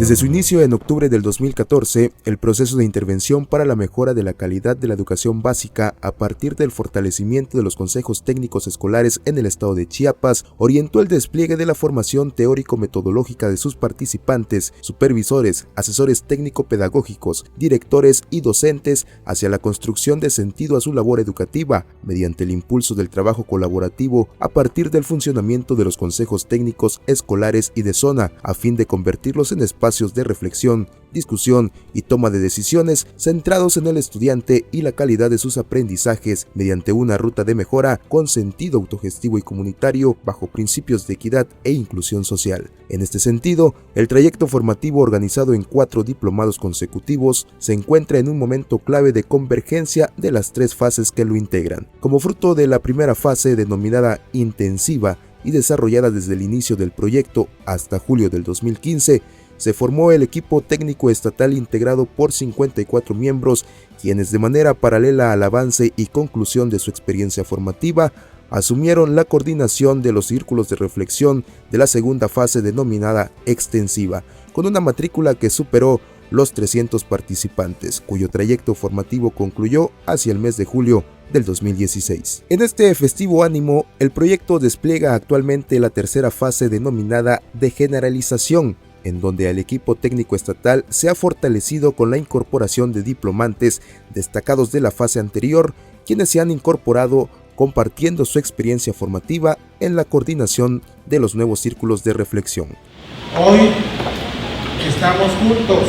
Desde su inicio en octubre del 2014, el proceso de intervención para la mejora de la calidad de la educación básica a partir del fortalecimiento de los consejos técnicos escolares en el estado de Chiapas orientó el despliegue de la formación teórico-metodológica de sus participantes, supervisores, asesores técnico-pedagógicos, directores y docentes hacia la construcción de sentido a su labor educativa, mediante el impulso del trabajo colaborativo a partir del funcionamiento de los consejos técnicos escolares y de zona, a fin de convertirlos en espacios de reflexión, discusión y toma de decisiones centrados en el estudiante y la calidad de sus aprendizajes mediante una ruta de mejora con sentido autogestivo y comunitario bajo principios de equidad e inclusión social. En este sentido, el trayecto formativo organizado en 4 diplomados consecutivos se encuentra en un momento clave de convergencia de las 3 fases que lo integran. Como fruto de la primera fase denominada intensiva y desarrollada desde el inicio del proyecto hasta julio del 2015, se formó el equipo técnico estatal integrado por 54 miembros, quienes de manera paralela al avance y conclusión de su experiencia formativa, asumieron la coordinación de los círculos de reflexión de la segunda fase denominada extensiva, con una matrícula que superó los 300 participantes, cuyo trayecto formativo concluyó hacia el mes de julio del 2016. En este festivo ánimo, el proyecto despliega actualmente la tercera fase denominada de generalización, en donde el equipo técnico estatal se ha fortalecido con la incorporación de diplomantes destacados de la fase anterior, quienes se han incorporado compartiendo su experiencia formativa en la coordinación de los nuevos círculos de reflexión. Hoy estamos juntos,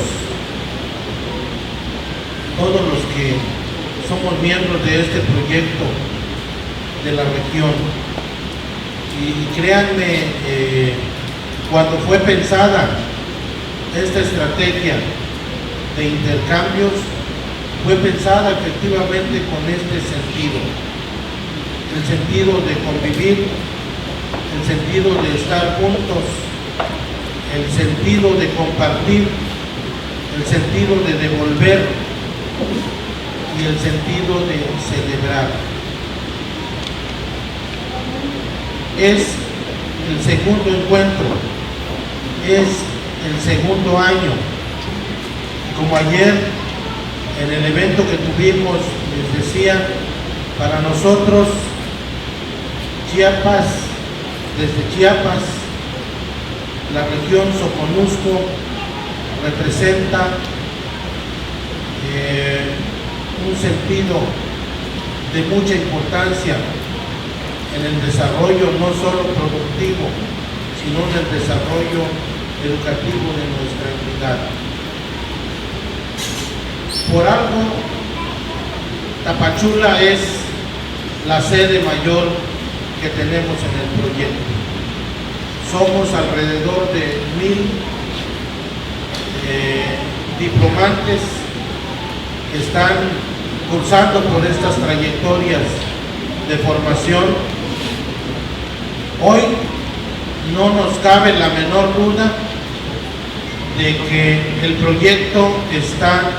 todos los que somos miembros de este proyecto de la región, y créanme, cuando fue pensada esta estrategia de intercambios, fue pensada efectivamente con este sentido, el sentido de convivir, el sentido de estar juntos, el sentido de compartir, el sentido de devolver y el sentido de celebrar. Es el segundo encuentro, es el segundo año. Como ayer en el evento que tuvimos les decía, para nosotros Chiapas, desde Chiapas, la región Soconusco representa un sentido de mucha importancia en el desarrollo no solo productivo, sino en el desarrollo educativo de nuestra entidad. Por algo, Tapachula es la sede mayor que tenemos en el proyecto. Somos alrededor de 1000 diplomantes que están cursando por estas trayectorias de formación. Hoy no nos cabe la menor duda de que el proyecto está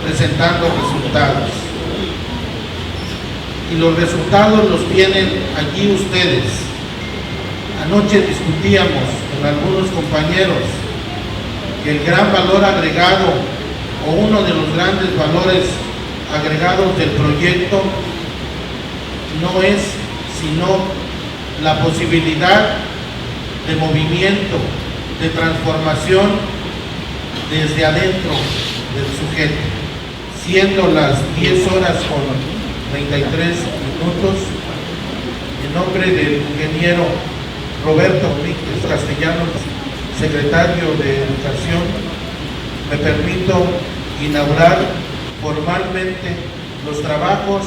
presentando resultados. Y los resultados los tienen allí ustedes. Anoche discutíamos con algunos compañeros que el gran valor agregado o uno de los grandes valores agregados del proyecto no es sino la posibilidad de movimiento, de transformación desde adentro del sujeto. Siendo las 10 horas con 33 minutos, en nombre del ingeniero Roberto Víquez Castellanos, secretario de Educación, me permito inaugurar formalmente los trabajos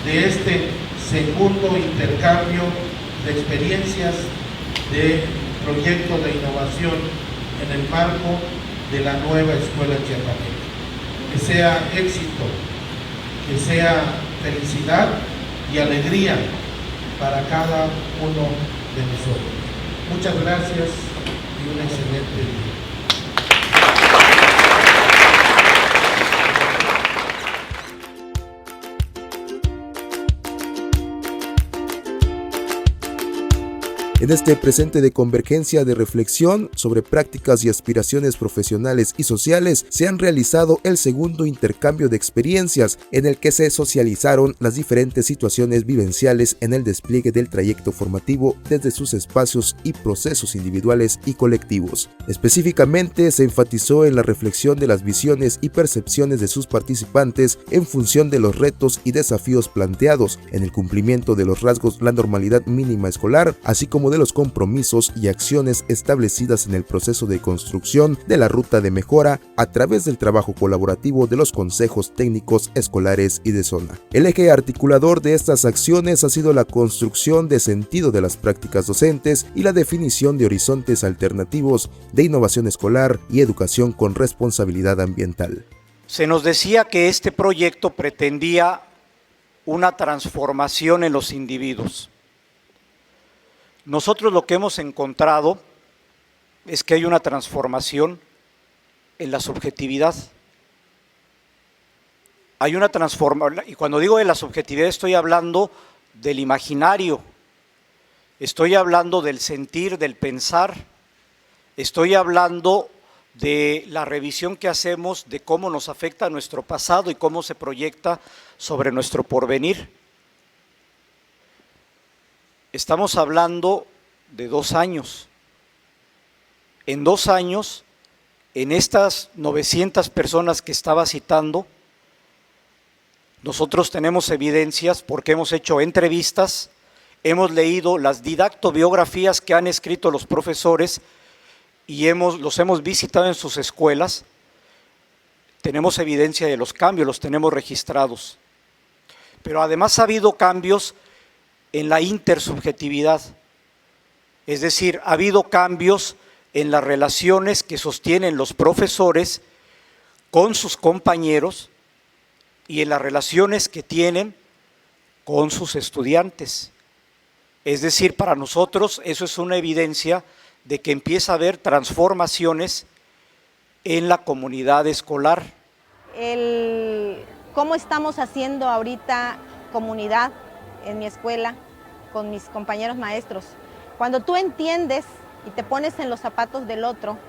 de este segundo intercambio de experiencias de proyecto de innovación en el marco de la nueva escuela chiapaneca. Que sea éxito, que sea felicidad y alegría para cada uno de nosotros. Muchas gracias y un excelente día. En este presente de convergencia de reflexión sobre prácticas y aspiraciones profesionales y sociales, se han realizado el segundo intercambio de experiencias, en el que se socializaron las diferentes situaciones vivenciales en el despliegue del trayecto formativo desde sus espacios y procesos individuales y colectivos. Específicamente, se enfatizó en la reflexión de las visiones y percepciones de sus participantes en función de los retos y desafíos planteados, en el cumplimiento de los rasgos la normalidad mínima escolar, así como de los compromisos y acciones establecidas en el proceso de construcción de la ruta de mejora a través del trabajo colaborativo de los consejos técnicos escolares y de zona. El eje articulador de estas acciones ha sido la construcción de sentido de las prácticas docentes y la definición de horizontes alternativos de innovación escolar y educación con responsabilidad ambiental. Se nos decía que este proyecto pretendía una transformación en los individuos. Nosotros lo que hemos encontrado es que hay una transformación en la subjetividad. Hay una transformación, y cuando digo de la subjetividad estoy hablando del imaginario, estoy hablando del sentir, del pensar, estoy hablando de la revisión que hacemos de cómo nos afecta nuestro pasado y cómo se proyecta sobre nuestro porvenir. Estamos hablando de 2 años. En 2 años, en estas 900 personas que estaba citando, nosotros tenemos evidencias porque hemos hecho entrevistas, hemos leído las didactobiografías que han escrito los profesores y los hemos visitado en sus escuelas. Tenemos evidencia de los cambios, los tenemos registrados. Pero además ha habido cambios en la intersubjetividad, es decir, ha habido cambios en las relaciones que sostienen los profesores con sus compañeros y en las relaciones que tienen con sus estudiantes. Es decir, para nosotros eso es una evidencia de que empieza a haber transformaciones en la comunidad escolar. ¿Cómo estamos haciendo ahorita comunidad en mi escuela con mis compañeros maestros? Cuando tú entiendes y te pones en los zapatos del otro,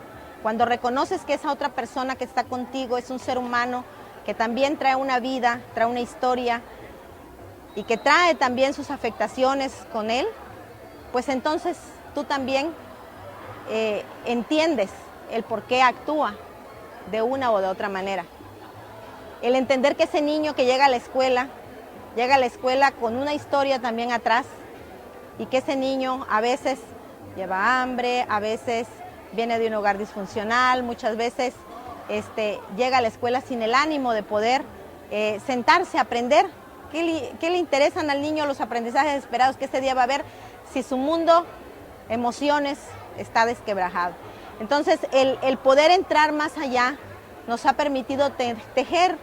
cuando reconoces que esa otra persona que está contigo es un ser humano que también trae una vida, trae una historia y que trae también sus afectaciones con él, pues entonces tú también entiendes el por qué actúa de una o de otra manera. El entender que ese niño que llega a la escuela con una historia también atrás y que ese niño a veces lleva hambre, a veces viene de un hogar disfuncional, muchas veces llega a la escuela sin el ánimo de poder sentarse a aprender. ¿Qué le interesan al niño los aprendizajes esperados que ese día va a haber si su mundo, emociones, está desquebrajado? Entonces, el poder entrar más allá nos ha permitido tejer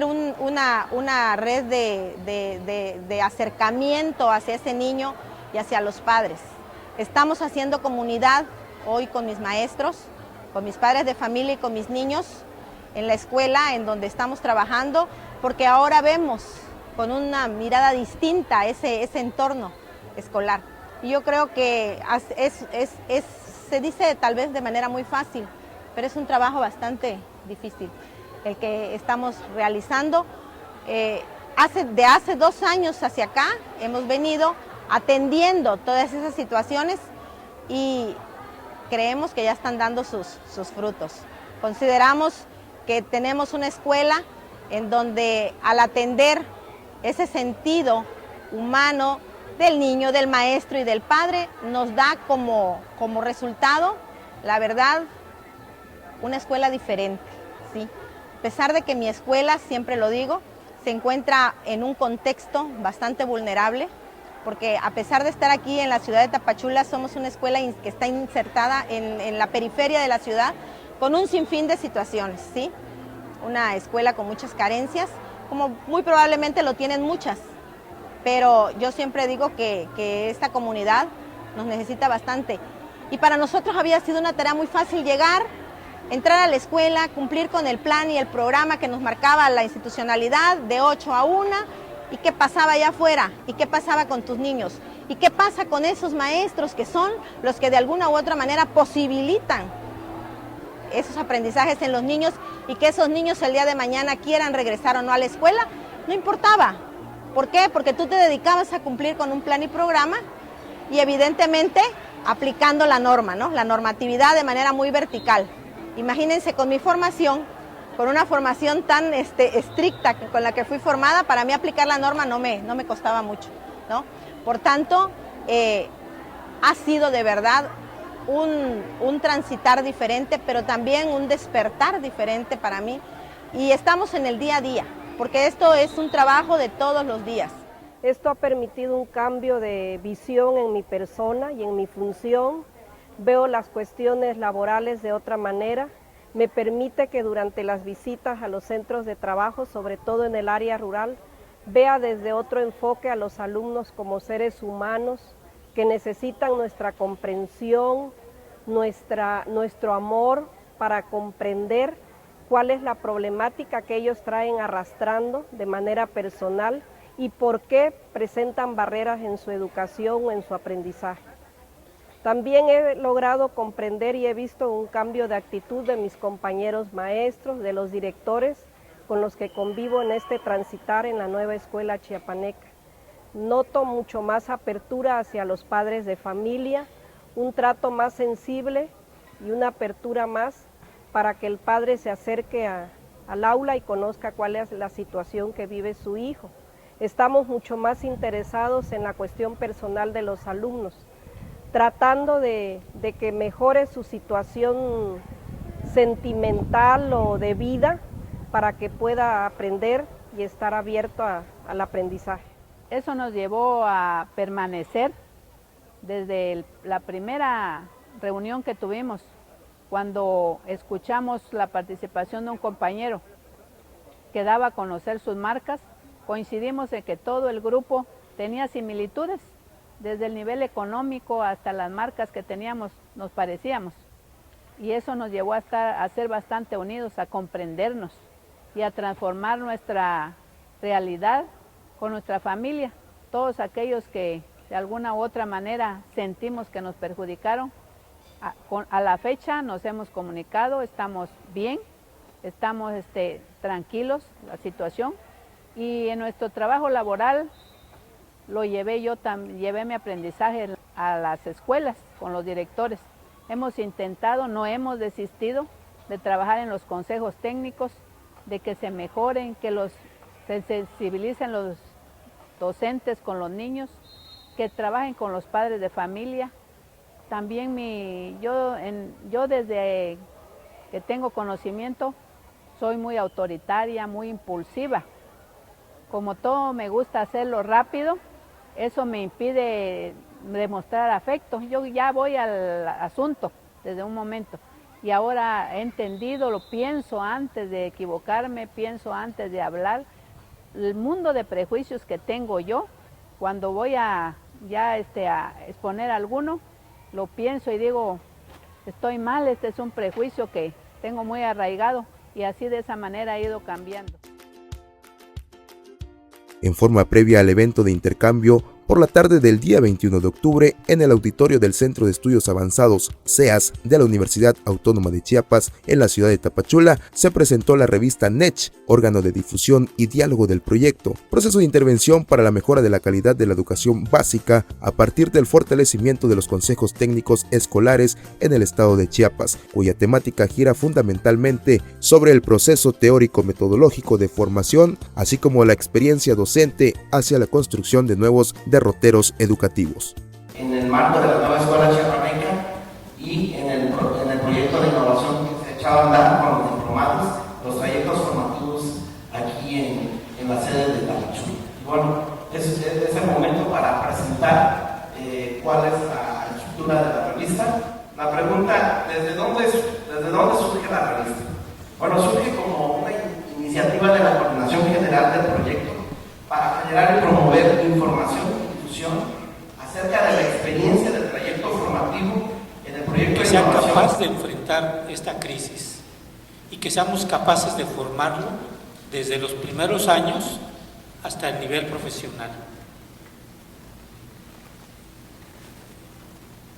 una red de acercamiento hacia ese niño y hacia los padres. Estamos haciendo comunidad hoy con mis maestros, con mis padres de familia y con mis niños en la escuela en donde estamos trabajando, porque ahora vemos con una mirada distinta ese entorno escolar. Y yo creo que se dice tal vez de manera muy fácil, pero es un trabajo bastante difícil el que estamos realizando. De hace 2 años hacia acá hemos venido atendiendo todas esas situaciones y creemos que ya están dando sus frutos. Consideramos que tenemos una escuela en donde al atender ese sentido humano del niño, del maestro y del padre, nos da como resultado, la verdad, una escuela diferente, ¿sí? A pesar de que mi escuela, siempre lo digo, se encuentra en un contexto bastante vulnerable, porque a pesar de estar aquí en la ciudad de Tapachula, somos una escuela que está insertada en la periferia de la ciudad con un sinfín de situaciones, ¿sí? Una escuela con muchas carencias, como muy probablemente lo tienen muchas, pero yo siempre digo que esta comunidad nos necesita bastante. Y para nosotros había sido una tarea muy fácil llegar, entrar a la escuela, cumplir con el plan y el programa que nos marcaba la institucionalidad de 8 a 1, y qué pasaba allá afuera, y qué pasaba con tus niños. ¿Y qué pasa con esos maestros que son los que de alguna u otra manera posibilitan esos aprendizajes en los niños y que esos niños el día de mañana quieran regresar o no a la escuela? No importaba. ¿Por qué? Porque tú te dedicabas a cumplir con un plan y programa y evidentemente aplicando la norma, ¿no? La normatividad de manera muy vertical. Imagínense con mi formación, con una formación tan estricta con la que fui formada, para mí aplicar la norma no me costaba mucho, ¿no? Por tanto, ha sido de verdad un transitar diferente, pero también un despertar diferente para mí. Y estamos en el día a día, porque esto es un trabajo de todos los días. Esto ha permitido un cambio de visión en mi persona y en mi función. Veo las cuestiones laborales de otra manera. Me permite que durante las visitas a los centros de trabajo, sobre todo en el área rural, vea desde otro enfoque a los alumnos como seres humanos que necesitan nuestra comprensión, nuestro amor para comprender cuál es la problemática que ellos traen arrastrando de manera personal y por qué presentan barreras en su educación o en su aprendizaje. También he logrado comprender y he visto un cambio de actitud de mis compañeros maestros, de los directores con los que convivo en este transitar en la nueva escuela chiapaneca. Noto mucho más apertura hacia los padres de familia, un trato más sensible y una apertura más para que el padre se acerque al aula y conozca cuál es la situación que vive su hijo. Estamos mucho más interesados en la cuestión personal de los alumnos, tratando de que mejore su situación sentimental o de vida para que pueda aprender y estar abierto al aprendizaje. Eso nos llevó a permanecer desde la primera reunión que tuvimos, cuando escuchamos la participación de un compañero que daba a conocer sus marcas. Coincidimos en que todo el grupo tenía similitudes, desde el nivel económico hasta las marcas que teníamos, nos parecíamos. Y eso nos llevó a ser bastante unidos, a comprendernos y a transformar nuestra realidad con nuestra familia. Todos aquellos que de alguna u otra manera sentimos que nos perjudicaron, a la fecha nos hemos comunicado, estamos bien, estamos tranquilos, la situación. Y en nuestro trabajo laboral llevé mi aprendizaje a las escuelas con los directores. Hemos intentado, no hemos desistido de trabajar en los consejos técnicos, de que se mejoren, que se sensibilicen los docentes con los niños, que trabajen con los padres de familia. También yo desde que tengo conocimiento soy muy autoritaria, muy impulsiva. Como todo me gusta hacerlo rápido, eso me impide demostrar afecto. Yo ya voy al asunto desde un momento y ahora he entendido, lo pienso antes de equivocarme, pienso antes de hablar. El mundo de prejuicios que tengo yo, cuando voy a exponer alguno, lo pienso y digo, estoy mal, este es un prejuicio que tengo muy arraigado y así de esa manera he ido cambiando. En forma previa al evento de intercambio, por la tarde del día 21 de octubre, en el auditorio del Centro de Estudios Avanzados, CEAS, de la Universidad Autónoma de Chiapas, en la ciudad de Tapachula, se presentó la revista NECH, órgano de difusión y diálogo del proyecto, proceso de intervención para la mejora de la calidad de la educación básica a partir del fortalecimiento de los consejos técnicos escolares en el estado de Chiapas, cuya temática gira fundamentalmente sobre el proceso teórico-metodológico de formación, así como la experiencia docente hacia la construcción de nuevos derroteros educativos. En el marco de la nueva escuela chiapaneca y en el proyecto de innovación que se echaba a andar con los diplomados, los trayectos formativos aquí en la sede de Tapachula. Bueno, es el momento para presentar cuál es la estructura de la revista. La pregunta, ¿desde dónde surge la revista? Bueno, surge como una iniciativa de la Coordinación General del proyecto para generar y promover información y difusión acerca de la experiencia del trayecto formativo en el proyecto que sea capaz de enfrentar esta crisis y que seamos capaces de formarlo desde los primeros años hasta el nivel profesional.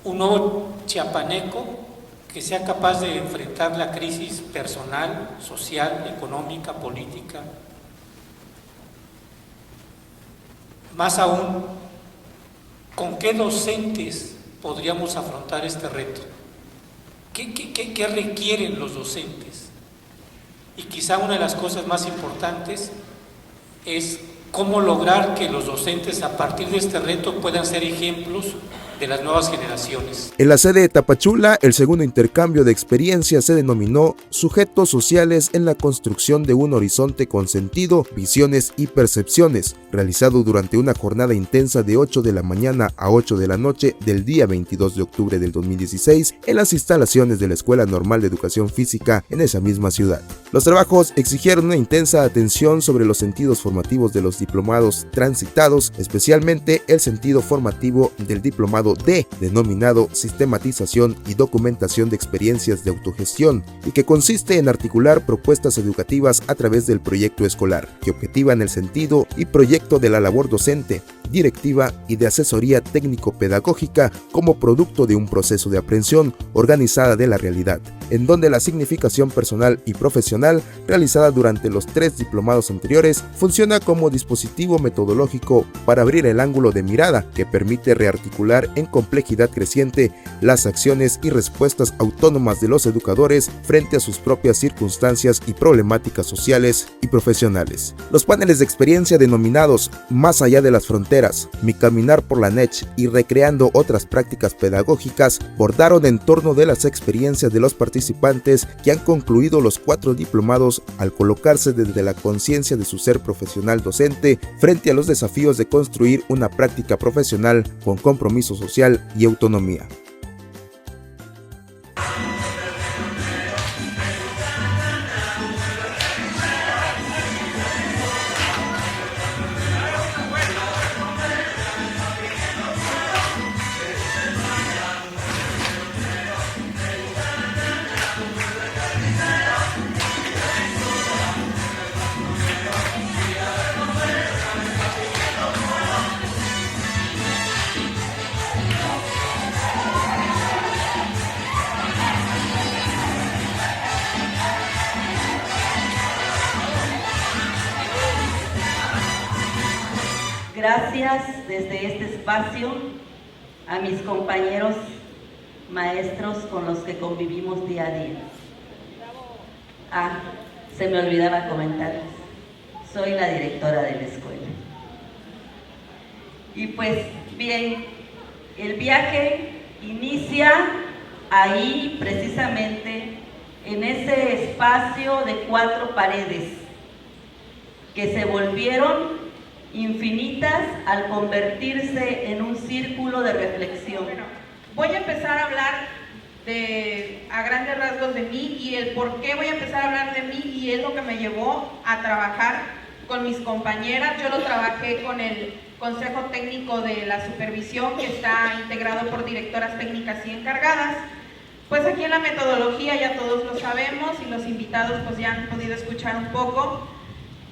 un nuevo chiapaneco que sea capaz de enfrentar la crisis personal, social, económica, política. Más aún, ¿con qué docentes podríamos afrontar este reto? ¿Qué requieren los docentes? Y quizá una de las cosas más importantes es cómo lograr que los docentes a partir de este reto puedan ser ejemplos de las nuevas generaciones. En la sede de Tapachula, el segundo intercambio de experiencias se denominó Sujetos Sociales en la construcción de un horizonte con sentido, visiones y percepciones, realizado durante una jornada intensa de 8 de la mañana a 8 de la noche del día 22 de octubre del 2016 en las instalaciones de la Escuela Normal de Educación Física en esa misma ciudad. Los trabajos exigieron una intensa atención sobre los sentidos formativos de los diplomados transitados, especialmente el sentido formativo del diplomado D, denominado Sistematización y Documentación de Experiencias de Autogestión, y que consiste en articular propuestas educativas a través del proyecto escolar, que objetivan el sentido y proyecto de la labor docente, directiva y de asesoría técnico-pedagógica como producto de un proceso de aprehensión organizada de la realidad, en donde la significación personal y profesional realizada durante los 3 diplomados anteriores funciona como dispositivo metodológico para abrir el ángulo de mirada que permite rearticular en complejidad creciente las acciones y respuestas autónomas de los educadores frente a sus propias circunstancias y problemáticas sociales y profesionales. Los paneles de experiencia denominados Más allá de las fronteras, Mi caminar por la NECH y Recreando otras prácticas pedagógicas bordaron en torno de las experiencias de los participantes que han concluido los 4 diplomados al colocarse desde la conciencia de su ser profesional docente frente a los desafíos de construir una práctica profesional con compromiso social y autonomía. Gracias desde este espacio a mis compañeros maestros con los que convivimos día a día. Se me olvidaba comentarles, soy la directora de la escuela. Y pues bien, el viaje inicia ahí precisamente en ese espacio de 4 paredes que se volvieron infinitas al convertirse en un círculo de reflexión. Bueno, voy a empezar a hablar a grandes rasgos de mí y el por qué voy a empezar a hablar de mí, y es lo que me llevó a trabajar con mis compañeras. Yo lo trabajé con el Consejo Técnico de la Supervisión, que está integrado por directoras técnicas y encargadas. Pues aquí en la metodología ya todos lo sabemos y los invitados pues ya han podido escuchar un poco.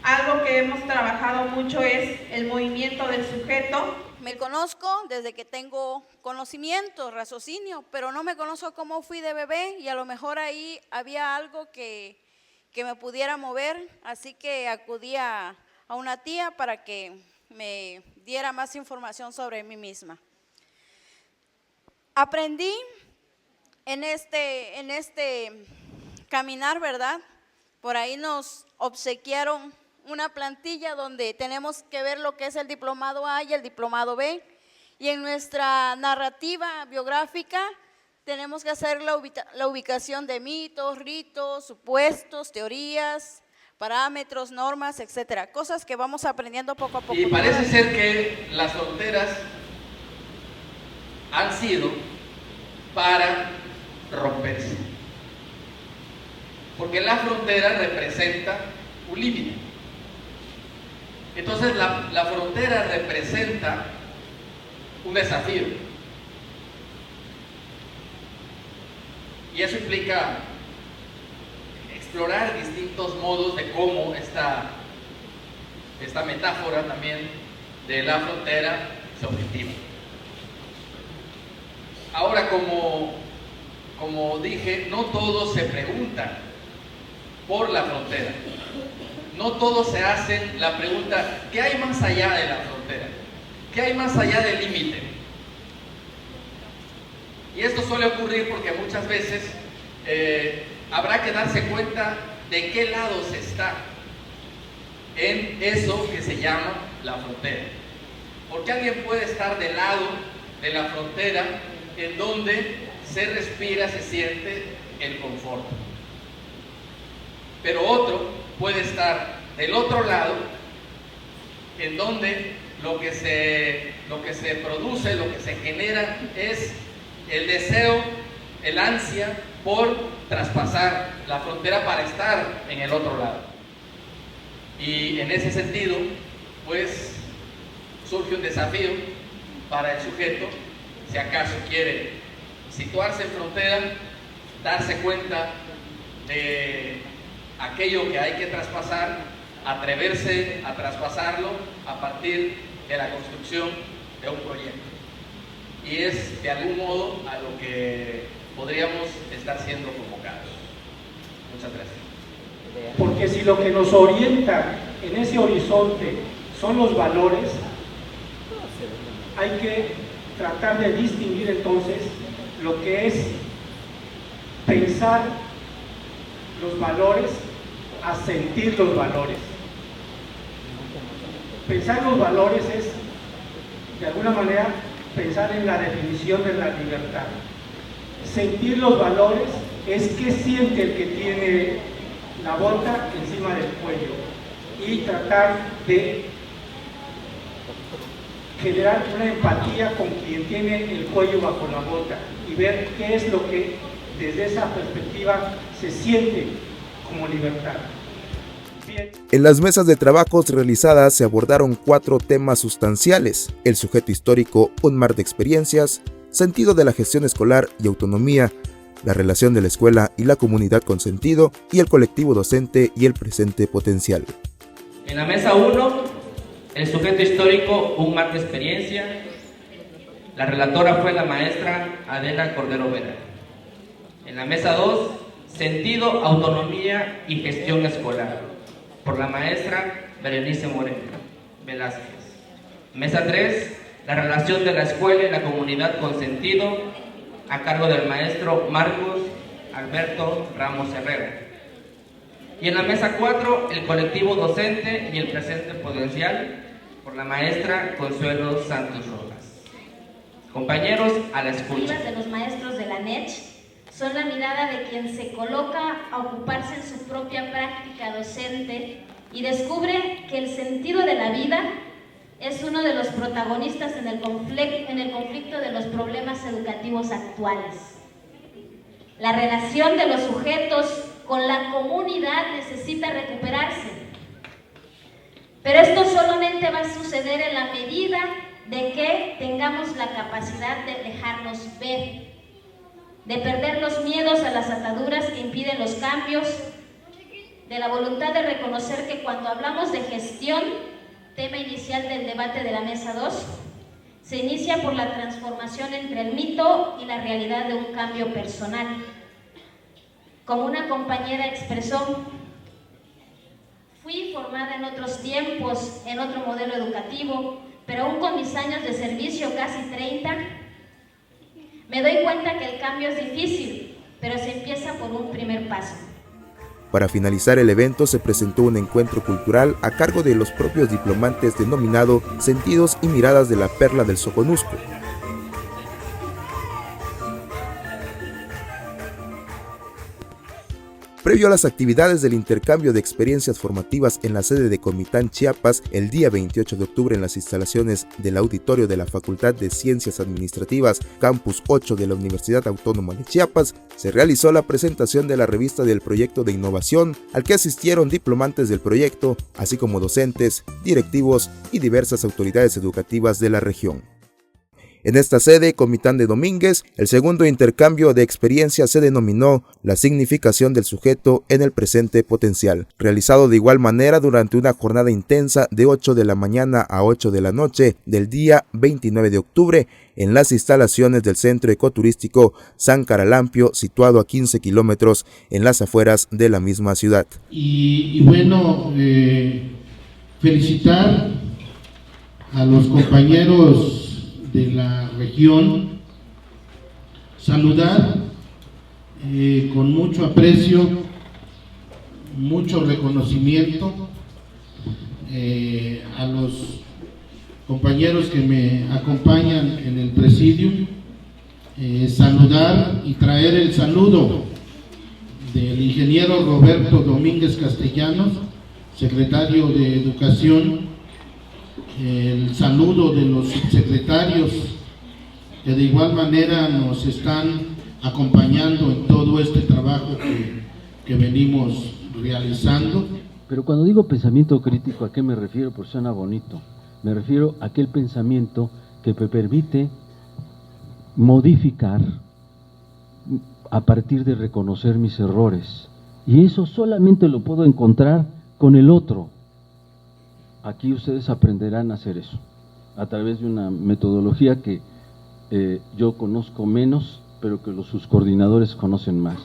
Algo que hemos trabajado mucho es el movimiento del sujeto. Me conozco desde que tengo conocimiento, raciocinio, pero no me conozco cómo fui de bebé, y a lo mejor ahí había algo que me pudiera mover, así que acudí a una tía para que me diera más información sobre mí misma. Aprendí en este caminar, ¿verdad? Por ahí nos obsequiaron una plantilla donde tenemos que ver lo que es el diplomado A y el diplomado B, y en nuestra narrativa biográfica tenemos que hacer la ubicación de mitos, ritos, supuestos, teorías, parámetros, normas, etcétera, cosas que vamos aprendiendo poco a poco. Y parece ser que las fronteras han sido para romperse, porque la frontera representa un límite. Entonces la frontera representa un desafío, y eso implica explorar distintos modos de cómo esta metáfora también de la frontera se objetiva. Ahora, como dije, no todos se preguntan por la frontera. No todos se hacen la pregunta, ¿qué hay más allá de la frontera? ¿Qué hay más allá del límite? Y esto suele ocurrir porque muchas veces habrá que darse cuenta de qué lado se está en eso que se llama la frontera. Porque alguien puede estar del lado de la frontera en donde se respira, se siente el confort. Pero otro puede estar del otro lado en donde lo que se produce, lo que se genera es el deseo, el ansia por traspasar la frontera para estar en el otro lado. Y en ese sentido, pues, surge un desafío para el sujeto, si acaso quiere situarse en frontera, darse cuenta de aquello que hay que traspasar, atreverse a traspasarlo a partir de la construcción de un proyecto. Y es de algún modo a lo que podríamos estar siendo convocados. Muchas gracias. Porque si lo que nos orienta en ese horizonte son los valores, hay que tratar de distinguir entonces lo que es pensar los valores a sentir los valores. Pensar los valores es, de alguna manera, pensar en la definición de la libertad. Sentir los valores es qué siente el que tiene la bota encima del cuello y tratar de generar una empatía con quien tiene el cuello bajo la bota y ver qué es lo que desde esa perspectiva se siente como libertad. Bien. En las mesas de trabajos realizadas se abordaron 4 temas sustanciales: el sujeto histórico, un mar de experiencias, sentido de la gestión escolar y autonomía, la relación de la escuela y la comunidad con sentido, y el colectivo docente y el presente potencial. En la mesa 1, el sujeto histórico, un mar de experiencia. La relatora fue la maestra Adela Cordero Vera. En la mesa 2, sentido, autonomía y gestión escolar, por la maestra Berenice Moreno Velázquez. Mesa 3, la relación de la escuela y la comunidad con sentido, a cargo del maestro Marcos Alberto Ramos Herrera. Y en la mesa 4, el colectivo docente y el presente potencial, por la maestra Consuelo Santos Rojas. Compañeros, a la escucha. De los maestros de la NECH son la mirada de quien se coloca a ocuparse en su propia práctica docente y descubre que el sentido de la vida es uno de los protagonistas en el conflicto de los problemas educativos actuales. La relación de los sujetos con la comunidad necesita recuperarse, pero esto solamente va a suceder en la medida de que tengamos la capacidad de dejarnos ver, de perder los miedos a las ataduras que impiden los cambios, de la voluntad de reconocer que cuando hablamos de gestión, tema inicial del debate de la mesa 2, se inicia por la transformación entre el mito y la realidad de un cambio personal. Como una compañera expresó, fui formada en otros tiempos, en otro modelo educativo, pero aún con mis años de servicio, casi 30, me doy cuenta que el cambio es difícil, pero se empieza por un primer paso. Para finalizar el evento se presentó un encuentro cultural a cargo de los propios diplomantes denominado Sentidos y Miradas de la Perla del Soconusco. Previo a las actividades del intercambio de experiencias formativas en la sede de Comitán, Chiapas, el día 28 de octubre en las instalaciones del auditorio de la Facultad de Ciencias Administrativas, Campus 8 de la Universidad Autónoma de Chiapas, se realizó la presentación de la revista del proyecto de innovación, al que asistieron diplomantes del proyecto, así como docentes, directivos y diversas autoridades educativas de la región. En esta sede, Comitán de Domínguez, el segundo intercambio de experiencias se denominó La significación del sujeto en el presente potencial, realizado de igual manera durante una jornada intensa de 8 de la mañana a 8 de la noche del día 29 de octubre en las instalaciones del Centro Ecoturístico San Caralampio, situado a 15 kilómetros en las afueras de la misma ciudad. Y bueno, felicitar a los compañeros de la región, saludar con mucho aprecio, mucho reconocimiento a los compañeros que me acompañan en el presidium, saludar y traer el saludo del ingeniero Roberto Domínguez Castellanos, secretario de Educación, el saludo de los subsecretarios que de igual manera nos están acompañando en todo este trabajo que venimos realizando. Pero cuando digo pensamiento crítico, ¿a qué me refiero? Porque suena bonito. Me refiero a aquel pensamiento que me permite modificar a partir de reconocer mis errores. Y eso solamente lo puedo encontrar con el otro. Aquí ustedes aprenderán a hacer eso, a través de una metodología que yo conozco menos, pero que sus coordinadores conocen más,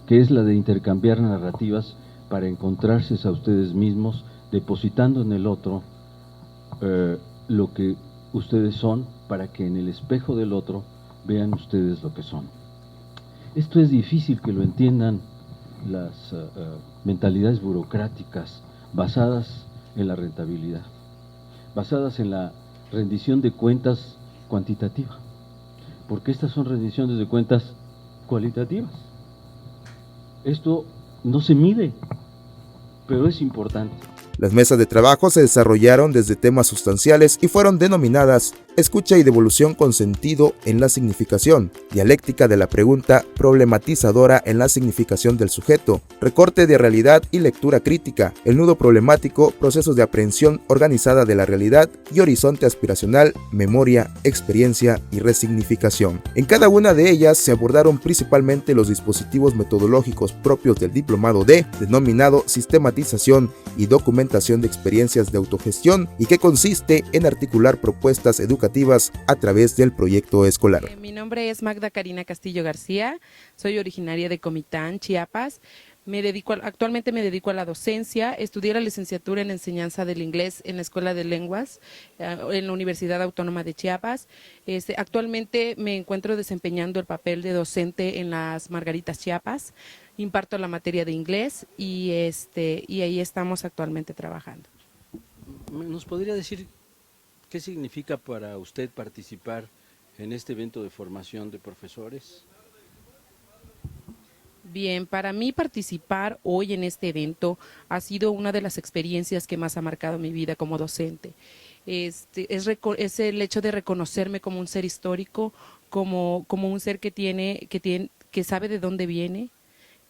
que es la de intercambiar narrativas para encontrarse a ustedes mismos, depositando en el otro lo que ustedes son, para que en el espejo del otro vean ustedes lo que son. Esto es difícil que lo entiendan las mentalidades burocráticas basadas en la rentabilidad, basadas en la rendición de cuentas cuantitativa, porque estas son rendiciones de cuentas cualitativas. Esto no se mide, pero es importante. Las mesas de trabajo se desarrollaron desde temas sustanciales y fueron denominadas Escucha y devolución con sentido en la significación, dialéctica de la pregunta problematizadora en la significación del sujeto, recorte de realidad y lectura crítica, el nudo problemático, procesos de aprehensión organizada de la realidad y horizonte aspiracional, memoria, experiencia y resignificación. En cada una de ellas se abordaron principalmente los dispositivos metodológicos propios del diplomado D, denominado sistematización y documentación de experiencias de autogestión, y que consiste en articular propuestas educativas a través del proyecto escolar. Mi nombre es Magda Karina Castillo García, soy originaria de Comitán, Chiapas. Actualmente me dedico a la docencia. Estudié la licenciatura en enseñanza del inglés en la Escuela de Lenguas en la Universidad Autónoma de Chiapas. Actualmente me encuentro desempeñando el papel de docente en las Margaritas Chiapas. Imparto la materia de inglés y ahí estamos actualmente trabajando. ¿Nos podría decir qué significa para usted participar en este evento de formación de profesores? Bien, para mí participar hoy en este evento ha sido una de las experiencias que más ha marcado mi vida como docente. Es el hecho de reconocerme como un ser histórico, como un ser que sabe de dónde viene,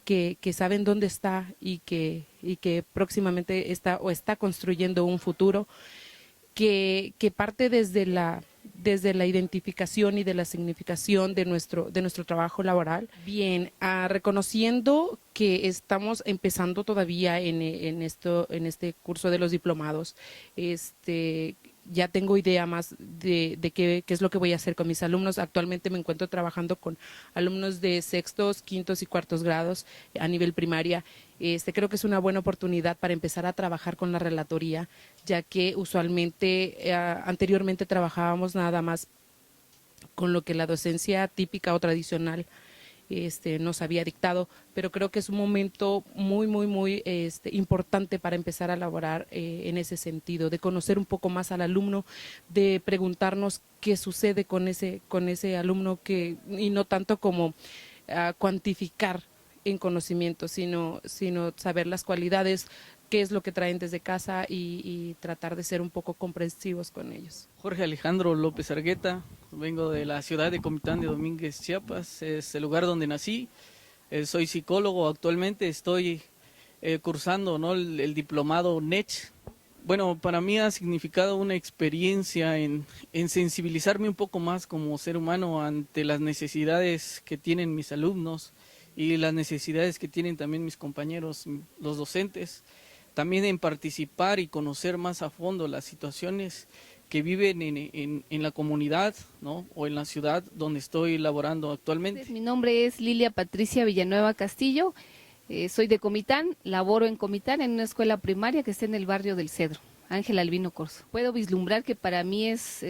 que sabe en dónde está y que próximamente está construyendo un futuro que parte desde la identificación y de la significación de nuestro trabajo laboral. Bien, reconociendo que estamos empezando todavía en este curso de los diplomados, ya tengo idea más de qué es lo que voy a hacer con mis alumnos. Actualmente me encuentro trabajando con alumnos de sextos, quintos y cuartos grados a nivel primaria. Creo que es una buena oportunidad para empezar a trabajar con la relatoría, ya que usualmente anteriormente trabajábamos nada más con lo que la docencia típica o tradicional nos había dictado, pero creo que es un momento muy importante para empezar a elaborar en ese sentido, de conocer un poco más al alumno, de preguntarnos qué sucede con ese alumno, y no tanto como cuantificar en conocimiento, sino saber las cualidades, qué es lo que traen desde casa y tratar de ser un poco comprensivos con ellos. Jorge Alejandro López Argueta, vengo de la ciudad de Comitán de Domínguez, Chiapas, es el lugar donde nací. Soy psicólogo, actualmente estoy cursando el diplomado NECH Bueno, para mí ha significado una experiencia en sensibilizarme un poco más como ser humano ante las necesidades que tienen mis alumnos y las necesidades que tienen también mis compañeros, los docentes. También en participar y conocer más a fondo las situaciones que viven en la comunidad, ¿no? O en la ciudad donde estoy laborando actualmente. Mi nombre es Lilia Patricia Villanueva Castillo. Soy de Comitán, laboro en Comitán en una escuela primaria que está en el barrio del Cedro, Ángel Albino Corzo. Puedo vislumbrar que para mí es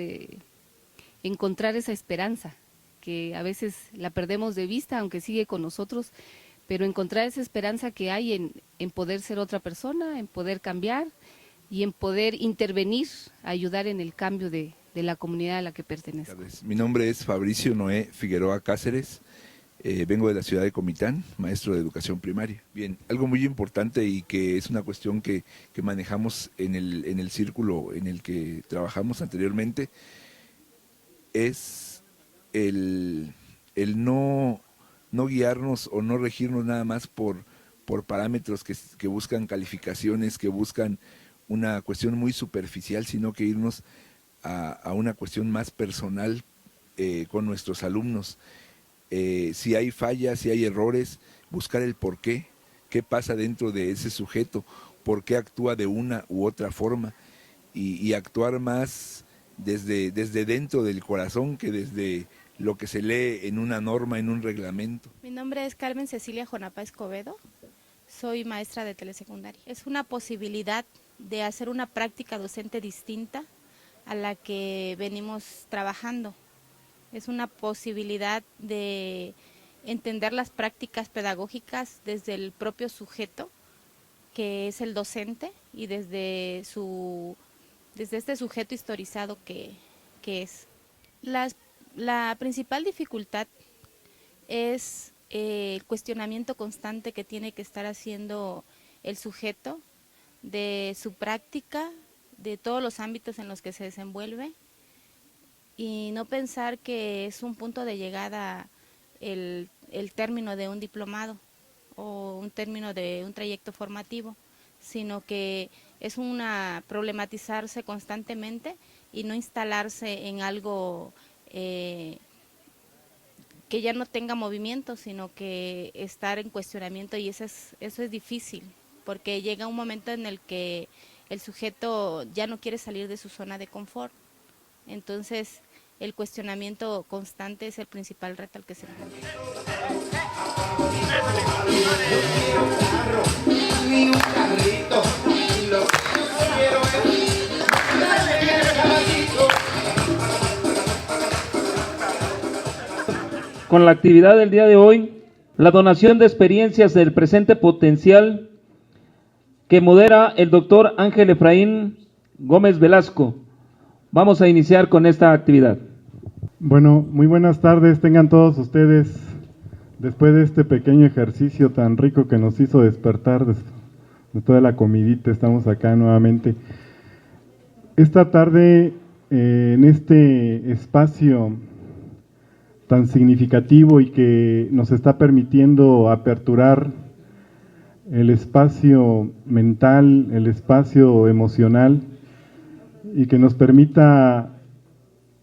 encontrar esa esperanza, que a veces la perdemos de vista, aunque sigue con nosotros, pero encontrar esa esperanza que hay en poder ser otra persona, en poder cambiar y en poder intervenir, ayudar en el cambio de la comunidad a la que pertenezco. Mi nombre es Fabricio Noé Figueroa Cáceres. Vengo de la ciudad de Comitán, maestro de educación primaria. Bien, algo muy importante y que es una cuestión que manejamos en el círculo en el que trabajamos anteriormente es el no guiarnos o no regirnos nada más por parámetros que buscan calificaciones, que buscan una cuestión muy superficial, sino que irnos a una cuestión más personal con nuestros alumnos. Si hay fallas, si hay errores, buscar el por qué pasa dentro de ese sujeto, por qué actúa de una u otra forma y actuar más desde dentro del corazón que desde lo que se lee en una norma, en un reglamento. Mi nombre es Carmen Cecilia Jonapa Escobedo, soy maestra de telesecundaria. Es una posibilidad de hacer una práctica docente distinta a la que venimos trabajando. Es una posibilidad de entender las prácticas pedagógicas desde el propio sujeto, que es el docente, y desde este sujeto historizado que es. La principal dificultad es el cuestionamiento constante que tiene que estar haciendo el sujeto de su práctica, de todos los ámbitos en los que se desenvuelve, y no pensar que es un punto de llegada el término de un diplomado o un término de un trayecto formativo, sino que es problematizarse constantemente y no instalarse en algo que ya no tenga movimiento, sino que estar en cuestionamiento, y eso es difícil, porque llega un momento en el que el sujeto ya no quiere salir de su zona de confort. Entonces, el cuestionamiento constante es el principal reto al que se enfrenta. Con la actividad del día de hoy, la donación de experiencias del presente potencial que modera el doctor Ángel Efraín Gómez Velasco. Vamos a iniciar con esta actividad. Bueno, muy buenas tardes, tengan todos ustedes, después de este pequeño ejercicio tan rico que nos hizo despertar después de la comidita, estamos acá nuevamente. Esta tarde, en este espacio tan significativo y que nos está permitiendo aperturar el espacio mental, el espacio emocional, y que nos permita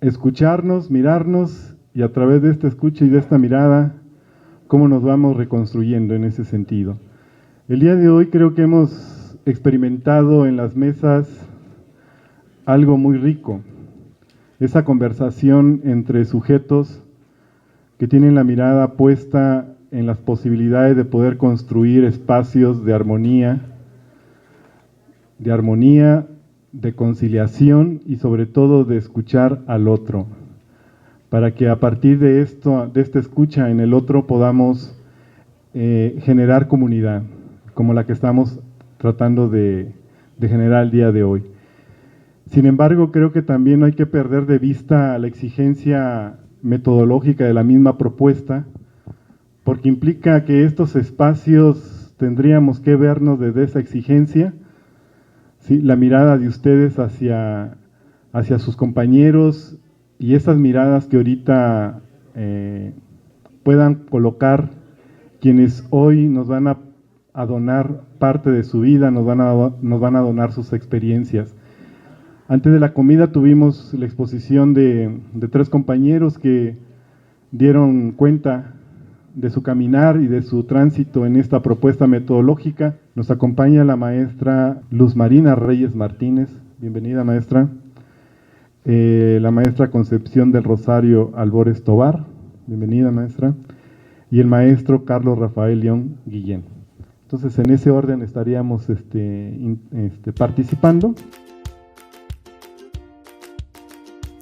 escucharnos, mirarnos, y a través de esta escucha y de esta mirada, cómo nos vamos reconstruyendo en ese sentido. El día de hoy creo que hemos experimentado en las mesas algo muy rico, esa conversación entre sujetos que tienen la mirada puesta en las posibilidades de poder construir espacios de armonía, de conciliación y sobre todo de escuchar al otro, para que a partir de esta escucha en el otro podamos generar comunidad, como la que estamos tratando de generar el día de hoy. Sin embargo, creo que también no hay que perder de vista la exigencia metodológica de la misma propuesta, porque implica que estos espacios tendríamos que vernos desde esa exigencia, ¿sí? La mirada de ustedes hacia sus compañeros, y esas miradas que ahorita puedan colocar quienes hoy nos van a a donar parte de su vida, nos van a donar sus experiencias. Antes de la comida tuvimos la exposición de 3 compañeros que dieron cuenta de su caminar y de su tránsito en esta propuesta metodológica. Nos acompaña la maestra Luz Marina Reyes Martínez. Bienvenida, maestra. La maestra Concepción del Rosario Albores Tobar. Bienvenida, maestra. Y el maestro Carlos Rafael León Guillén. Entonces, en ese orden estaríamos participando.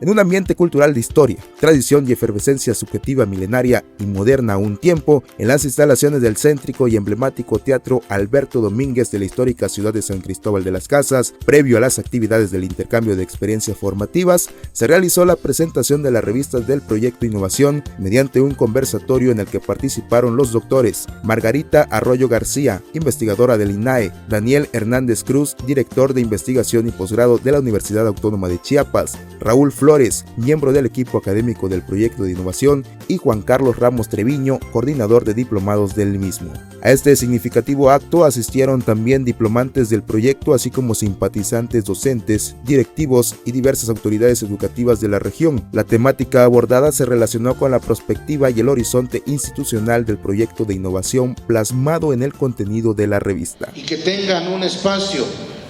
En un ambiente cultural de historia, tradición y efervescencia subjetiva milenaria y moderna a un tiempo, en las instalaciones del céntrico y emblemático Teatro Alberto Domínguez de la histórica ciudad de San Cristóbal de las Casas, previo a las actividades del intercambio de experiencias formativas, se realizó la presentación de las revistas del Proyecto Innovación mediante un conversatorio en el que participaron los doctores Margarita Arroyo García, investigadora del INAE, Daniel Hernández Cruz, director de investigación y posgrado de la Universidad Autónoma de Chiapas, Raúl Flores, miembro del equipo académico del Proyecto de Innovación, y Juan Carlos Ramos Treviño, coordinador de diplomados del mismo. A este significativo acto asistieron también diplomantes del proyecto, así como simpatizantes docentes, directivos y diversas autoridades educativas de la región. La temática abordada se relacionó con la perspectiva y el horizonte institucional del Proyecto de Innovación plasmado en el contenido de la revista. Y que tengan un espacio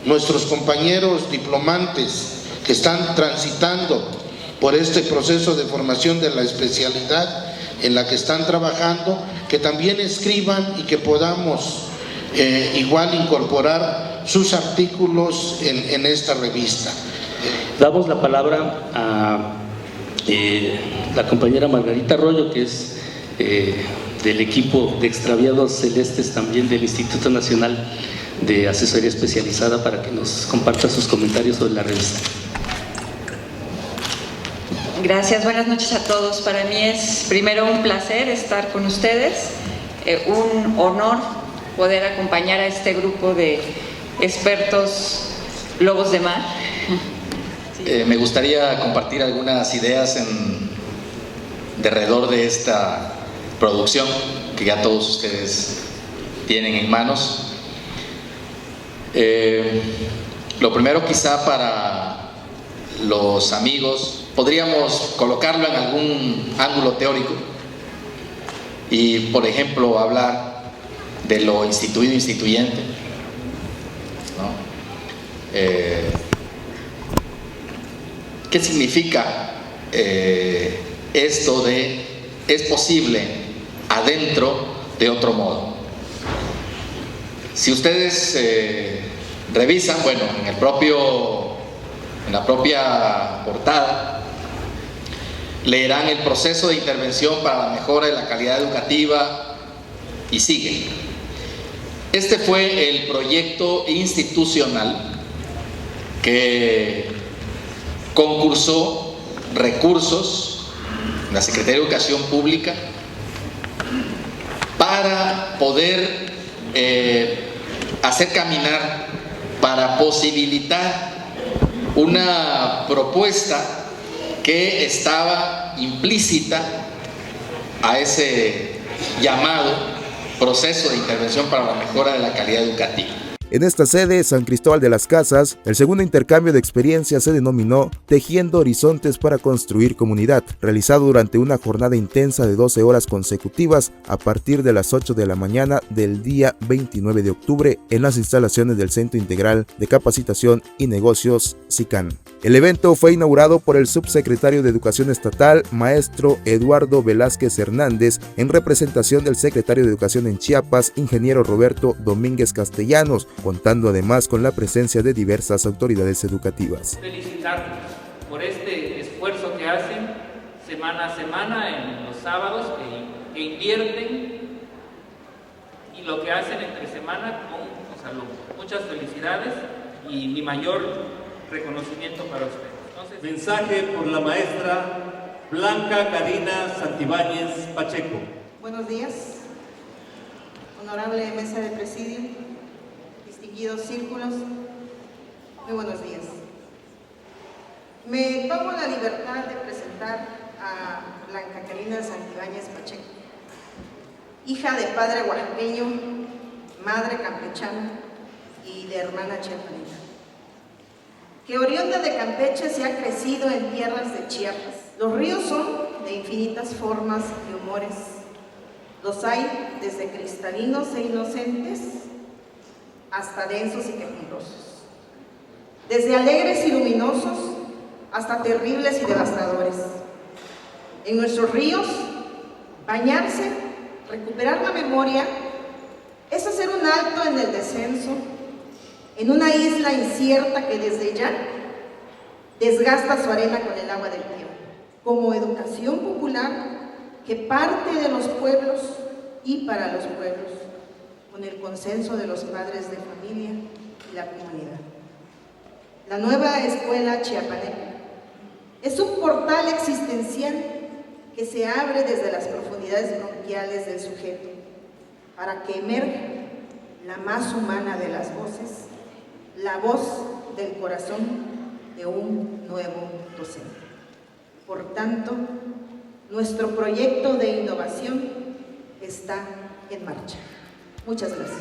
nuestros compañeros diplomantes que están transitando por este proceso de formación de la especialidad en la que están trabajando, que también escriban y que podamos igual incorporar sus artículos en esta revista. Damos la palabra a la compañera Margarita Arroyo, que es del equipo de extraviados celestes también del Instituto Nacional de Asesoría Especializada, para que nos comparta sus comentarios sobre la revista. Gracias, buenas noches a todos. Para mí es primero un placer estar con ustedes, un honor poder acompañar a este grupo de expertos lobos de mar. Me gustaría compartir algunas ideas alrededor de esta producción que ya todos ustedes tienen en manos. Lo primero, quizá para los amigos, podríamos colocarlo en algún ángulo teórico y, por ejemplo, hablar de lo instituido instituyente, ¿no? ¿Qué significa esto de es posible adentro de otro modo? Si ustedes revisan, bueno, en la propia portada leerán el proceso de intervención para la mejora de la calidad educativa y sigue. Este fue el proyecto institucional que concursó recursos en la Secretaría de Educación Pública para poder hacer caminar, para posibilitar una propuesta que estaba implícita a ese llamado proceso de intervención para la mejora de la calidad educativa. En esta sede, San Cristóbal de las Casas, el segundo intercambio de experiencias se denominó Tejiendo Horizontes para Construir Comunidad, realizado durante una jornada intensa de 12 horas consecutivas a partir de las 8 de la mañana del día 29 de octubre en las instalaciones del Centro Integral de Capacitación y Negocios SICAN. El evento fue inaugurado por el subsecretario de Educación Estatal, maestro Eduardo Velázquez Hernández, en representación del secretario de Educación en Chiapas, ingeniero Roberto Domínguez Castellanos, contando además con la presencia de diversas autoridades educativas. Felicitarlos por este esfuerzo que hacen semana a semana en los sábados, que invierten, y lo que hacen entre semana con los alumnos. Muchas felicidades y mi mayor reconocimiento para ustedes. Entonces, mensaje por la maestra Blanca Karina Santibáñez Pacheco. Buenos días, honorable mesa de presidio, distinguidos círculos, muy buenos días. Me tomo la libertad de presentar a Blanca Karina Santibáñez Pacheco, hija de padre oaxaqueño madre campechana y de hermana chiapaneca, que oriunda de Campeche se ha crecido en tierras de Chiapas. Los ríos son de infinitas formas y humores. Los hay desde cristalinos e inocentes hasta densos y quejumbrosos, desde alegres y luminosos hasta terribles y devastadores. En nuestros ríos, bañarse, recuperar la memoria, es hacer un alto en el descenso, en una isla incierta que desde ya desgasta su arena con el agua del tiempo, como educación popular que parte de los pueblos y para los pueblos, con el consenso de los padres de familia y la comunidad. La nueva escuela chiapaneca es un portal existencial que se abre desde las profundidades bronquiales del sujeto para que emerja la más humana de las voces, la voz del corazón de un nuevo docente. Por tanto, nuestro proyecto de innovación está en marcha. Muchas gracias.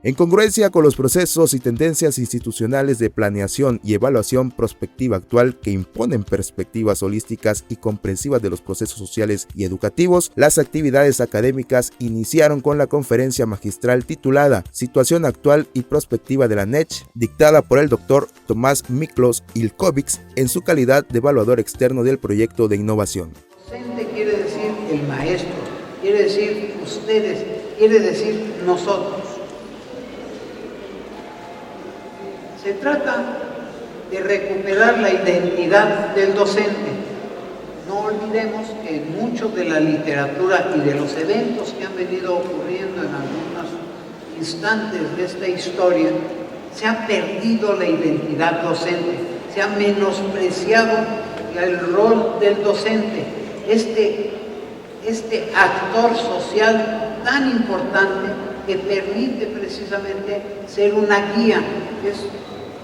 En congruencia con los procesos y tendencias institucionales de planeación y evaluación prospectiva actual que imponen perspectivas holísticas y comprensivas de los procesos sociales y educativos, las actividades académicas iniciaron con la conferencia magistral titulada Situación actual y prospectiva de la NECH, dictada por el Dr. Tomás Miklos Ilkovics en su calidad de evaluador externo del proyecto de innovación. Docente quiere decir el maestro, quiere decir ustedes, quiere decir nosotros. Se trata de recuperar la identidad del docente. No olvidemos que en mucho de la literatura y de los eventos que han venido ocurriendo en algunos instantes de esta historia, se ha perdido la identidad docente, se ha menospreciado el rol del docente, este actor social tan importante que permite precisamente ser una guía, que es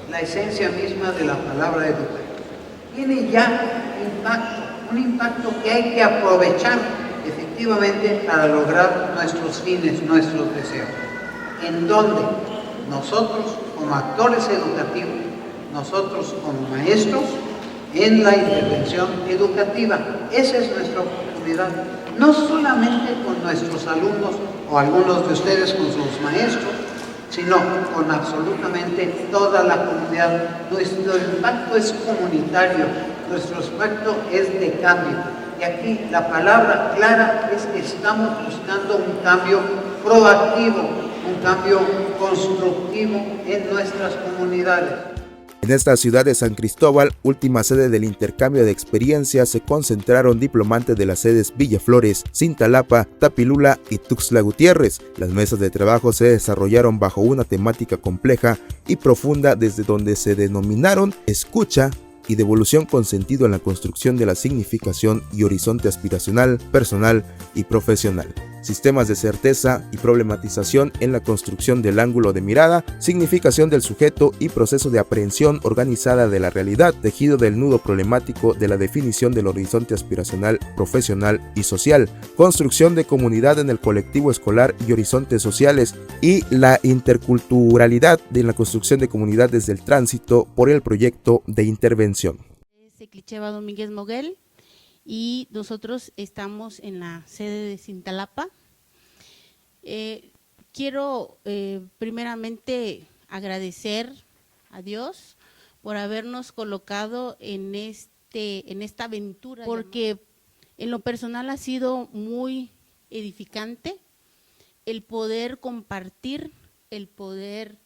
la esencia misma de la palabra educar. Tiene ya un impacto que hay que aprovechar efectivamente para lograr nuestros fines, nuestros deseos. En donde nosotros como actores educativos, nosotros como maestros, en la intervención educativa, esa es nuestra oportunidad, no solamente con nuestros alumnos o algunos de ustedes con sus maestros, sino con absolutamente toda la comunidad. Nuestro impacto es comunitario, nuestro impacto es de cambio. Y aquí la palabra clara es que estamos buscando un cambio proactivo, un cambio constructivo en nuestras comunidades. En esta ciudad de San Cristóbal, última sede del intercambio de experiencias, se concentraron diplomantes de las sedes Villaflores, Cintalapa, Tapilula y Tuxtla Gutiérrez. Las mesas de trabajo se desarrollaron bajo una temática compleja y profunda, desde donde se denominaron escucha y devolución con sentido en la construcción de la significación y horizonte aspiracional, personal y profesional. Sistemas de certeza y problematización en la construcción del ángulo de mirada, significación del sujeto y proceso de aprehensión organizada de la realidad, tejido del nudo problemático de la definición del horizonte aspiracional, profesional y social, construcción de comunidad en el colectivo escolar y horizontes sociales, y la interculturalidad de la construcción de comunidad desde el tránsito por el proyecto de intervención. Clicheva Domínguez Moguel, y nosotros estamos en la sede de Cintalapa. Quiero primeramente agradecer a Dios por habernos colocado en esta aventura, porque en lo personal ha sido muy edificante el poder compartir, el poder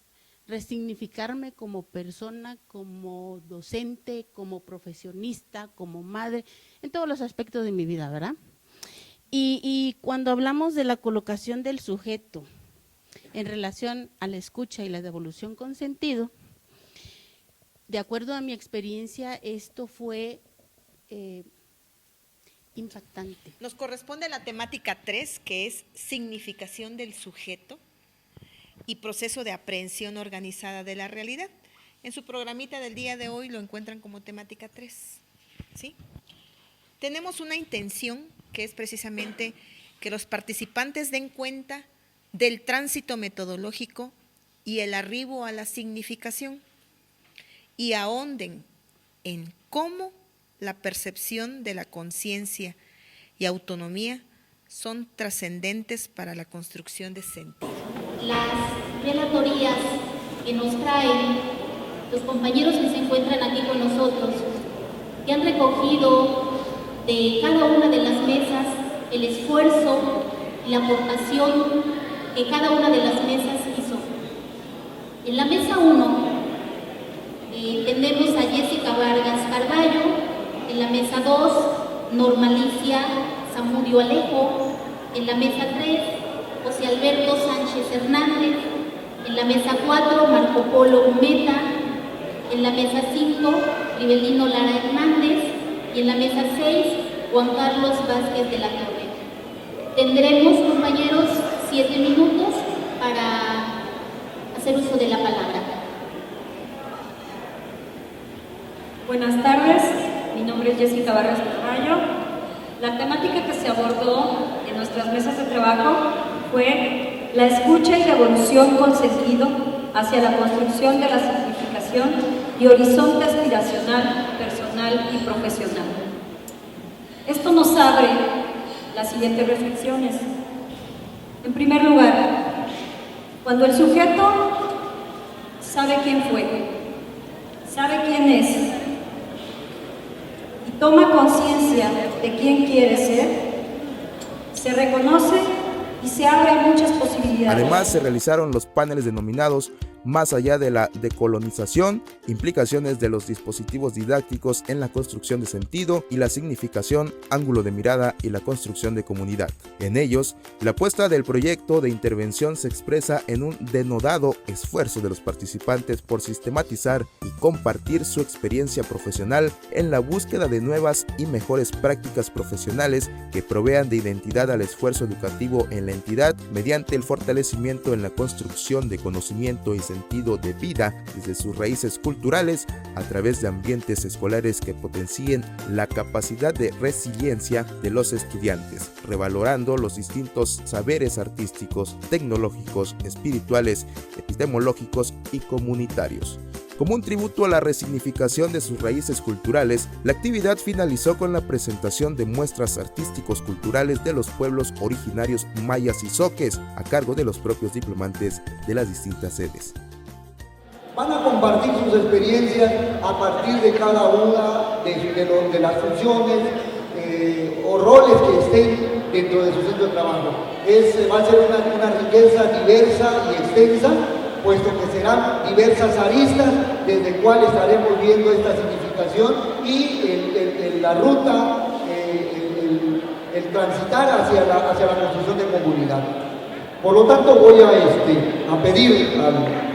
resignificarme como persona, como docente, como profesionista, como madre, en todos los aspectos de mi vida, ¿verdad? Y cuando hablamos de la colocación del sujeto en relación a la escucha y la devolución con sentido, de acuerdo a mi experiencia, esto fue impactante. Nos corresponde la temática 3, que es significación del sujeto y proceso de aprehensión organizada de la realidad. En su programita del día de hoy lo encuentran como temática 3, ¿sí? Tenemos una intención que es precisamente que los participantes den cuenta del tránsito metodológico y el arribo a la significación, y ahonden en cómo la percepción de la conciencia y autonomía son trascendentes para la construcción de sentido. Las relatorías que nos traen los compañeros que se encuentran aquí con nosotros, que han recogido de cada una de las mesas el esfuerzo y la aportación que cada una de las mesas hizo. En la mesa 1 tenemos a Jessica Vargas Carballo, en la mesa 2 Normalicia Zamudio Alejo, en la mesa 3 José Alberto Sánchez Hernández, en la mesa 4 Marco Polo Humeta, en la mesa 5 Rivelino Lara Hernández y en la mesa 6 Juan Carlos Vázquez de la Torre. Tendremos, compañeros, 7 minutos para hacer uso de la palabra. Buenas tardes, mi nombre es Jessica Vargas Carballo. La temática que se abordó en nuestras mesas de trabajo fue la escucha y la evolución con sentido hacia la construcción de la significación y horizonte aspiracional, personal y profesional. Esto nos abre las siguientes reflexiones. En primer lugar, cuando el sujeto sabe quién fue, sabe quién es y toma conciencia de quién quiere ser, se reconoce y se abren muchas posibilidades. Además, se realizaron los paneles denominados Más allá de la decolonización, implicaciones de los dispositivos didácticos en la construcción de sentido y la significación, ángulo de mirada y la construcción de comunidad. En ellos, la apuesta del proyecto de intervención se expresa en un denodado esfuerzo de los participantes por sistematizar y compartir su experiencia profesional en la búsqueda de nuevas y mejores prácticas profesionales que provean de identidad al esfuerzo educativo en la entidad mediante el fortalecimiento en la construcción de conocimiento y sentido de vida desde sus raíces culturales a través de ambientes escolares que potencien la capacidad de resiliencia de los estudiantes, revalorando los distintos saberes artísticos, tecnológicos, espirituales, epistemológicos y comunitarios. Como un tributo a la resignificación de sus raíces culturales, la actividad finalizó con la presentación de muestras artísticos culturales de los pueblos originarios mayas y zoques, a cargo de los propios diplomantes de las distintas sedes. Van a compartir sus experiencias a partir de cada una de las funciones o roles que estén dentro de su centro de trabajo. Va a ser una riqueza diversa y extensa, puesto que serán diversas aristas desde cuales estaremos viendo esta significación y la ruta, el transitar hacia la construcción de comunidad. Por lo tanto, voy a pedir al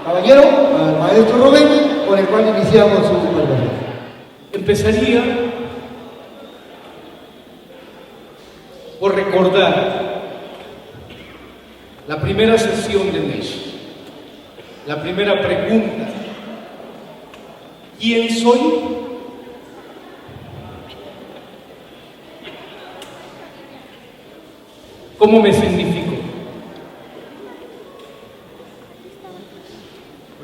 caballero, al maestro Rubén, con el cual iniciamos su conversación. Empezaría por recordar la primera sesión de NESH. La primera pregunta: ¿quién soy? ¿Cómo me significo?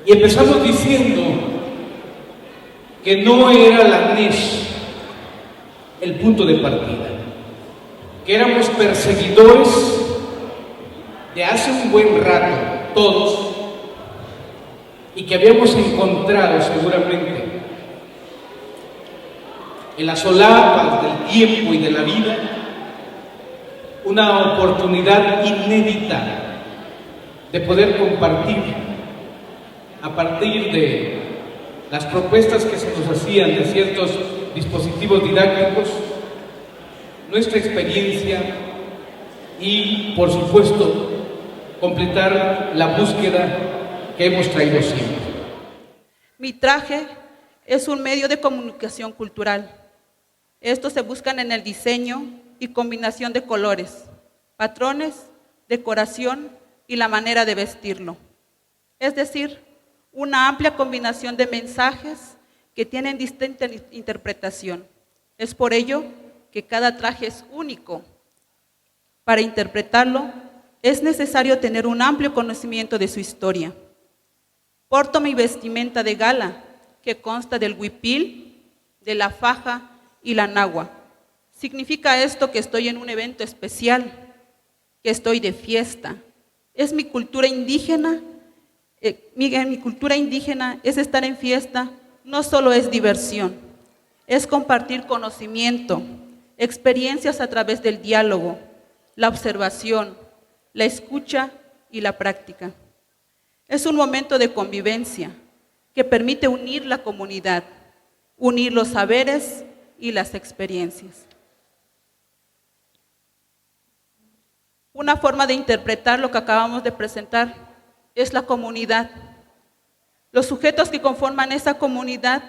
Y empezamos diciendo que no era la NESH el punto de partida, que éramos perseguidores de hace un buen rato, todos, y que habíamos encontrado seguramente en las solapas del tiempo y de la vida una oportunidad inédita de poder compartir a partir de las propuestas que se nos hacían de ciertos dispositivos didácticos, nuestra experiencia y, por supuesto, completar la búsqueda que hemos traído siempre. Mi traje es un medio de comunicación cultural. Estos se buscan en el diseño y combinación de colores, patrones, decoración y la manera de vestirlo. Es decir, una amplia combinación de mensajes que tienen distinta interpretación. Es por ello que cada traje es único. Para interpretarlo, es necesario tener un amplio conocimiento de su historia. Porto mi vestimenta de gala, que consta del huipil, de la faja y la nagua. Significa esto que estoy en un evento especial, que estoy de fiesta. Es mi cultura indígena. Mi cultura indígena es estar en fiesta, no solo es diversión, es compartir conocimiento, experiencias a través del diálogo, la observación, la escucha y la práctica. Es un momento de convivencia que permite unir la comunidad, unir los saberes y las experiencias. Una forma de interpretar lo que acabamos de presentar es la comunidad. Los sujetos que conforman esa comunidad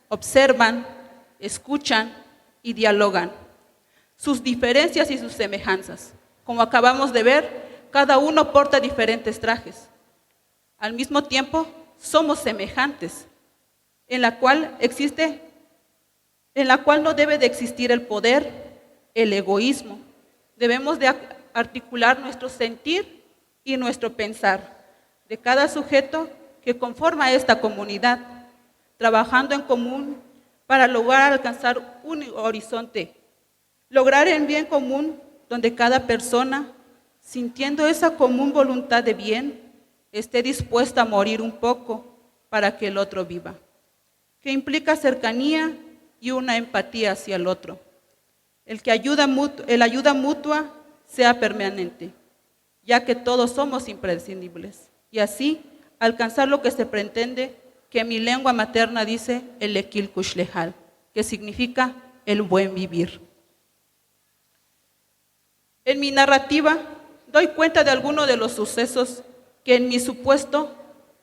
observan, escuchan y dialogan sus diferencias y sus semejanzas. Como acabamos de ver, cada uno porta diferentes trajes. Al mismo tiempo, somos semejantes, en la cual no debe de existir el poder, el egoísmo. Debemos de articular nuestro sentir y nuestro pensar de cada sujeto que conforma esta comunidad, trabajando en común para lograr alcanzar un horizonte, lograr el bien común donde cada persona, sintiendo esa común voluntad de bien, esté dispuesta a morir un poco para que el otro viva, que implica cercanía y una empatía hacia el otro. El ayuda mutua sea permanente, ya que todos somos imprescindibles, y así alcanzar lo que se pretende, que en mi lengua materna dice el Equil Kushlehal, que significa el buen vivir. En mi narrativa doy cuenta de algunos de los sucesos que en mi supuesto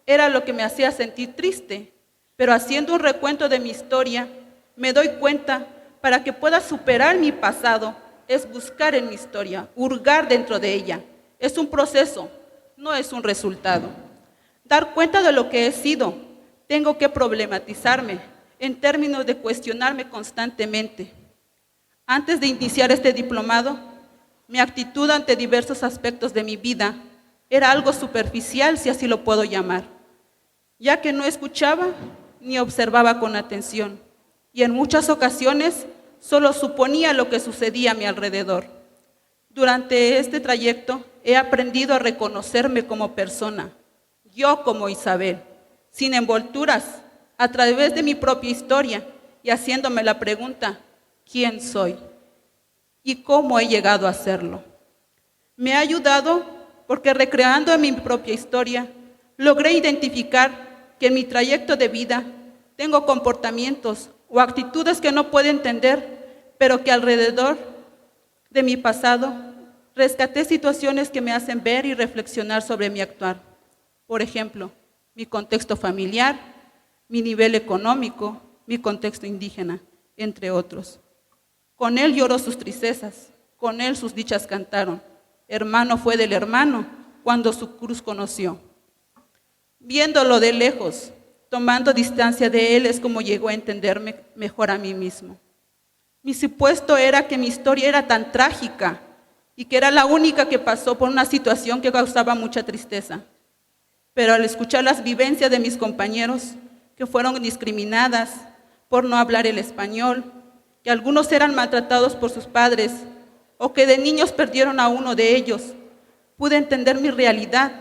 era lo que me hacía sentir triste, pero haciendo un recuento de mi historia, me doy cuenta para que pueda superar mi pasado, es buscar en mi historia, hurgar dentro de ella. Es un proceso, no es un resultado. Dar cuenta de lo que he sido, tengo que problematizarme en términos de cuestionarme constantemente. Antes de iniciar este diplomado, mi actitud ante diversos aspectos de mi vida era algo superficial, si así lo puedo llamar, ya que no escuchaba ni observaba con atención, y en muchas ocasiones solo suponía lo que sucedía a mi alrededor. Durante este trayecto he aprendido a reconocerme como persona, yo como Isabel, sin envolturas, a través de mi propia historia y haciéndome la pregunta, ¿quién soy? ¿Y cómo he llegado a serlo? Me ha ayudado porque recreando mi propia historia, logré identificar que en mi trayecto de vida tengo comportamientos o actitudes que no puedo entender, pero que alrededor de mi pasado rescaté situaciones que me hacen ver y reflexionar sobre mi actuar. Por ejemplo, mi contexto familiar, mi nivel económico, mi contexto indígena, entre otros. Con él lloró sus tristezas, con él sus dichas cantaron. Hermano fue del hermano cuando su cruz conoció. Viéndolo de lejos, tomando distancia de él, es como llegó a entenderme mejor a mí mismo. Mi supuesto era que mi historia era tan trágica y que era la única que pasó por una situación que causaba mucha tristeza. Pero al escuchar las vivencias de mis compañeros, que fueron discriminadas por no hablar el español, que algunos eran maltratados por sus padres o que de niños perdieron a uno de ellos, pude entender mi realidad,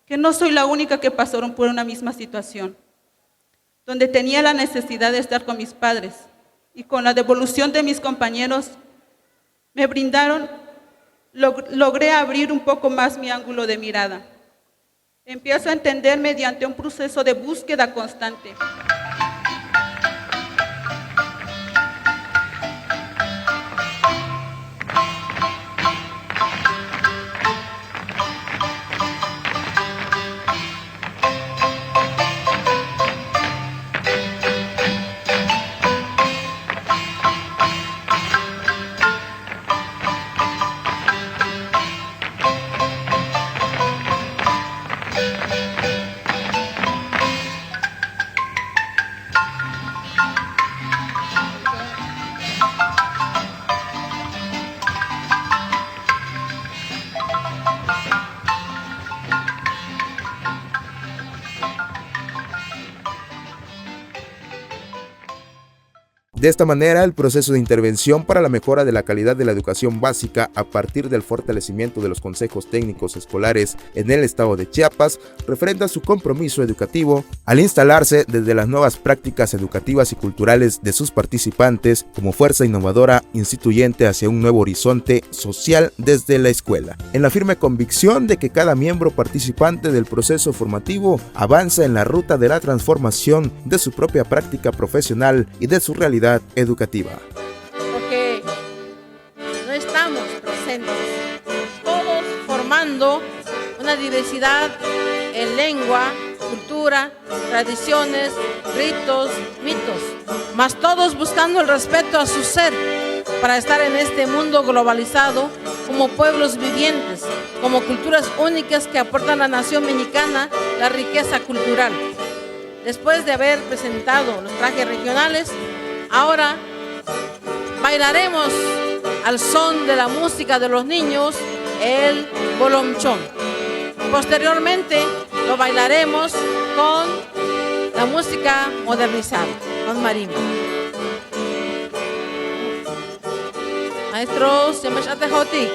que no soy la única que pasaron por una misma situación, donde tenía la necesidad de estar con mis padres y con la devolución de mis compañeros me brindaron, logré abrir un poco más mi ángulo de mirada. Empiezo a entender mediante un proceso de búsqueda constante. De esta manera, el proceso de intervención para la mejora de la calidad de la educación básica a partir del fortalecimiento de los consejos técnicos escolares en el estado de Chiapas refrenda su compromiso educativo al instalarse desde las nuevas prácticas educativas y culturales de sus participantes como fuerza innovadora instituyente hacia un nuevo horizonte social desde la escuela, en la firme convicción de que cada miembro participante del proceso formativo avanza en la ruta de la transformación de su propia práctica profesional y de su realidad educativa. Porque no estamos presentes, todos formando una diversidad en lengua, cultura, tradiciones, ritos, mitos, mas todos buscando el respeto a su ser para estar en este mundo globalizado como pueblos vivientes, como culturas únicas que aportan a la nación mexicana la riqueza cultural. Después de haber presentado los trajes regionales, ahora bailaremos al son de la música de los niños el bolomchón. Posteriormente lo bailaremos con la música modernizada, con marimba. Maestros, llama Shakta Jotik.